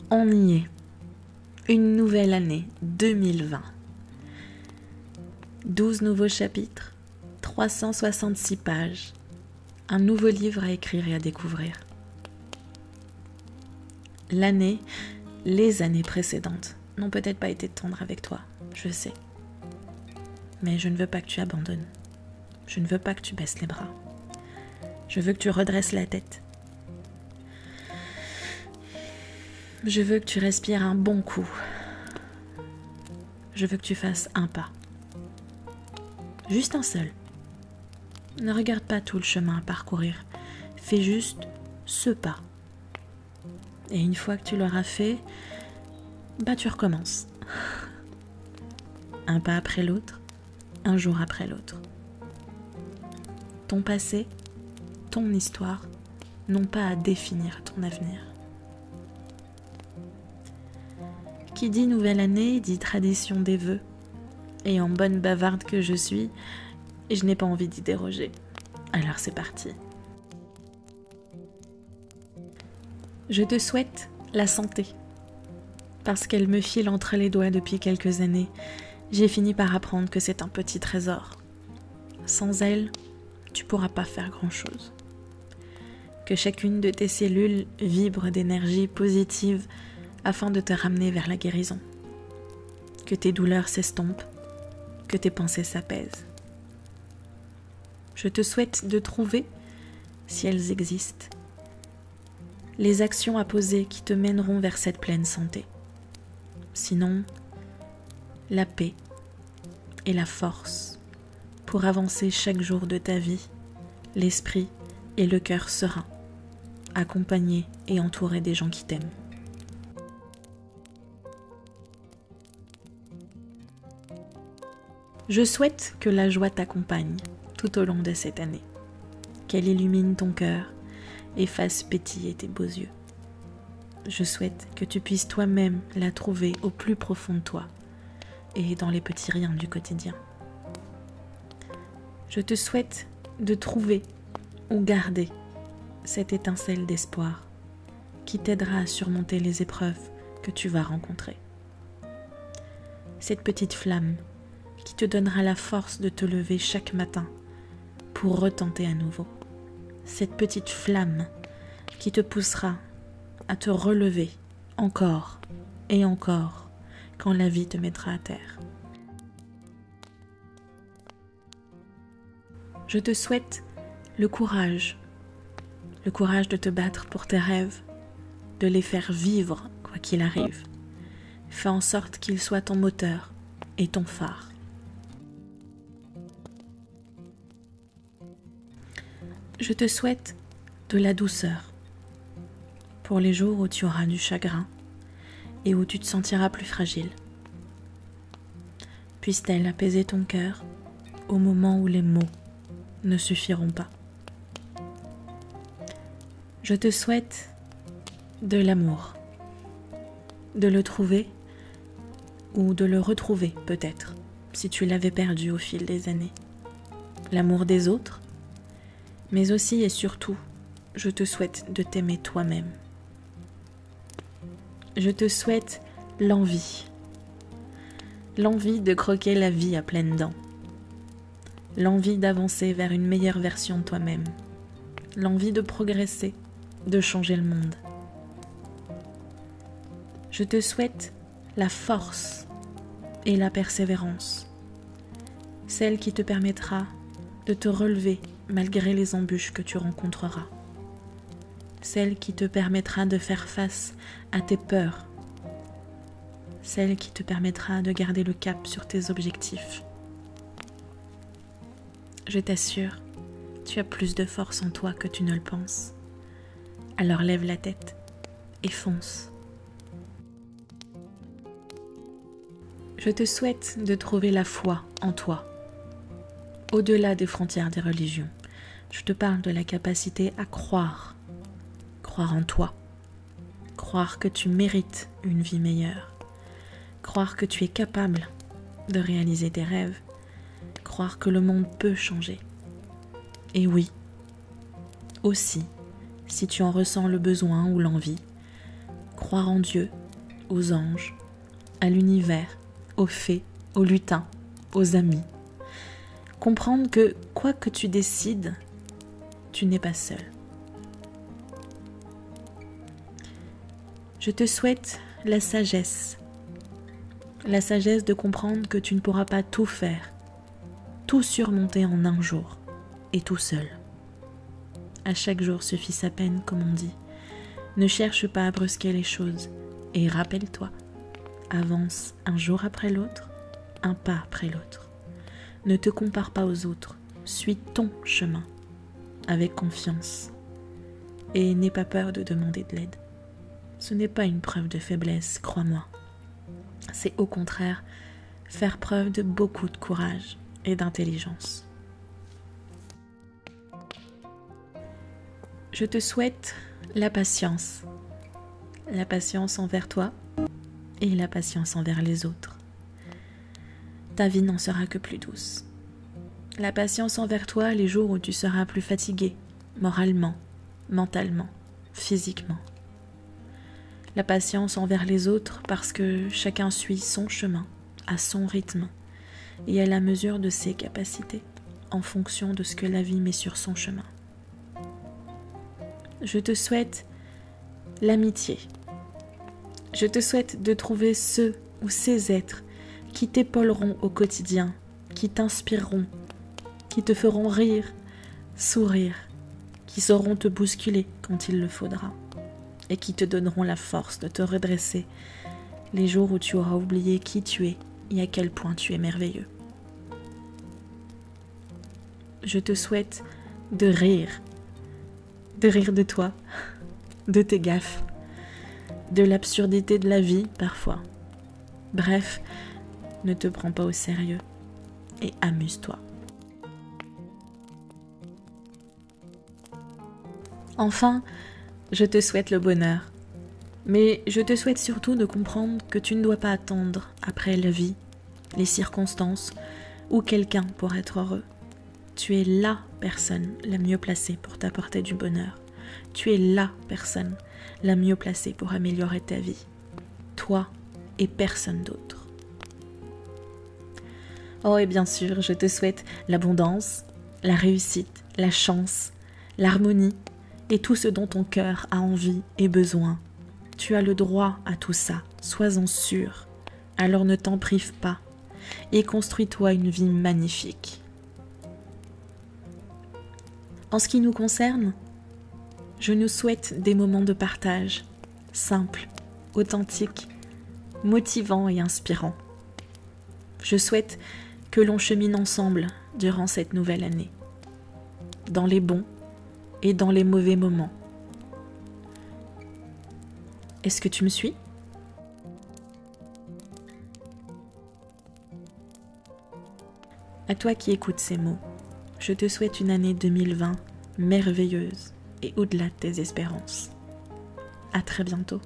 On y est. Une nouvelle année, 2020. 12 nouveaux chapitres, 366 pages. Un nouveau livre à écrire et à découvrir. L'année, les années précédentes n'ont peut-être pas été tendres avec toi, je sais. Mais je ne veux pas que tu abandonnes. Je ne veux pas que tu baisses les bras. Je veux que tu redresses la tête. Je veux que tu respires un bon coup. Je veux que tu fasses un pas. Juste un seul. Ne regarde pas tout le chemin à parcourir. Fais juste ce pas. Et une fois que tu l'auras fait, tu recommences. Un pas après l'autre, un jour après l'autre. Ton passé, ton histoire, n'ont pas à définir ton avenir. Qui dit nouvelle année, dit tradition des vœux. Et en bonne bavarde que je suis, je n'ai pas envie d'y déroger. Alors c'est parti. Je te souhaite la santé. Parce qu'elle me file entre les doigts depuis quelques années, j'ai fini par apprendre que c'est un petit trésor. Sans elle, tu ne pourras pas faire grand-chose. Que chacune de tes cellules vibre d'énergie positive afin de te ramener vers la guérison. Que tes douleurs s'estompent, que tes pensées s'apaisent. Je te souhaite de trouver, si elles existent, les actions à poser qui te mèneront vers cette pleine santé. Sinon, la paix et la force pour avancer chaque jour de ta vie, l'esprit et le cœur serein, accompagné et entouré des gens qui t'aiment. Je souhaite que la joie t'accompagne tout au long de cette année, qu'elle illumine ton cœur et fasse pétiller tes beaux yeux. Je souhaite que tu puisses toi-même la trouver au plus profond de toi et dans les petits riens du quotidien. Je te souhaite de trouver ou garder cette étincelle d'espoir qui t'aidera à surmonter les épreuves que tu vas rencontrer. Cette petite flamme qui te donnera la force de te lever chaque matin pour retenter à nouveau. Cette petite flamme qui te poussera à te relever encore et encore quand la vie te mettra à terre. Je te souhaite le courage de te battre pour tes rêves, de les faire vivre quoi qu'il arrive. Fais en sorte qu'ils soient ton moteur et ton phare. Je te souhaite de la douceur pour les jours où tu auras du chagrin et où tu te sentiras plus fragile. Puisse-t-elle apaiser ton cœur au moment où les mots ne suffiront pas. Je te souhaite de l'amour, de le trouver ou de le retrouver peut-être, si tu l'avais perdu au fil des années. L'amour des autres, mais aussi et surtout, je te souhaite de t'aimer toi-même. Je te souhaite l'envie de croquer la vie à pleines dents, l'envie d'avancer vers une meilleure version de toi-même, l'envie de progresser, de changer le monde. Je te souhaite la force et la persévérance, celle qui te permettra de te relever malgré les embûches que tu rencontreras, celle qui te permettra de faire face à tes peurs, celle qui te permettra de garder le cap sur tes objectifs. Je t'assure, tu as plus de force en toi que tu ne le penses. Alors lève la tête et fonce. Je te souhaite de trouver la foi en toi, au-delà des frontières des religions. Je te parle de la capacité à croire en toi, croire que tu mérites une vie meilleure, croire que tu es capable de réaliser tes rêves, croire que le monde peut changer. Et oui, aussi, si tu en ressens le besoin ou l'envie, croire en Dieu, aux anges, à l'univers, aux fées, aux lutins, aux amis. Comprendre que quoi que tu décides, tu n'es pas seul. Je te souhaite la sagesse de comprendre que tu ne pourras pas tout faire, tout surmonter en un jour, et tout seul. À chaque jour suffit sa peine, comme on dit. Ne cherche pas à brusquer les choses, et rappelle-toi, avance un jour après l'autre, un pas après l'autre. Ne te compare pas aux autres, suis ton chemin, avec confiance, et n'aie pas peur de demander de l'aide. Ce n'est pas une preuve de faiblesse, crois-moi. C'est au contraire faire preuve de beaucoup de courage et d'intelligence. Je te souhaite la patience envers toi et la patience envers les autres. Ta vie n'en sera que plus douce. La patience envers toi les jours où tu seras plus fatigué, moralement, mentalement, physiquement. La patience envers les autres parce que chacun suit son chemin, à son rythme et à la mesure de ses capacités, en fonction de ce que la vie met sur son chemin. Je te souhaite l'amitié. Je te souhaite de trouver ceux ou ces êtres qui t'épauleront au quotidien, qui t'inspireront, qui te feront rire, sourire, qui sauront te bousculer quand il le faudra et qui te donneront la force de te redresser les jours où tu auras oublié qui tu es et à quel point tu es merveilleux. Je te souhaite de rire de toi, de tes gaffes, de l'absurdité de la vie parfois. Bref, ne te prends pas au sérieux et amuse-toi. Enfin, je te souhaite le bonheur, mais je te souhaite surtout de comprendre que tu ne dois pas attendre après la vie, les circonstances ou quelqu'un pour être heureux. Tu es la personne la mieux placée pour t'apporter du bonheur. Tu es la personne la mieux placée pour améliorer ta vie. Toi et personne d'autre. Oh, et bien sûr, je te souhaite l'abondance, la réussite, la chance, l'harmonie et tout ce dont ton cœur a envie et besoin. Tu as le droit à tout ça, sois-en sûr. Alors ne t'en prive pas et construis-toi une vie magnifique. En ce qui nous concerne, je nous souhaite des moments de partage, simples, authentiques, motivants et inspirants. Je souhaite que l'on chemine ensemble durant cette nouvelle année, dans les bons et dans les mauvais moments. Est-ce que tu me suis ? À toi qui écoutes ces mots, je te souhaite une année 2020 merveilleuse et au-delà de tes espérances. À très bientôt.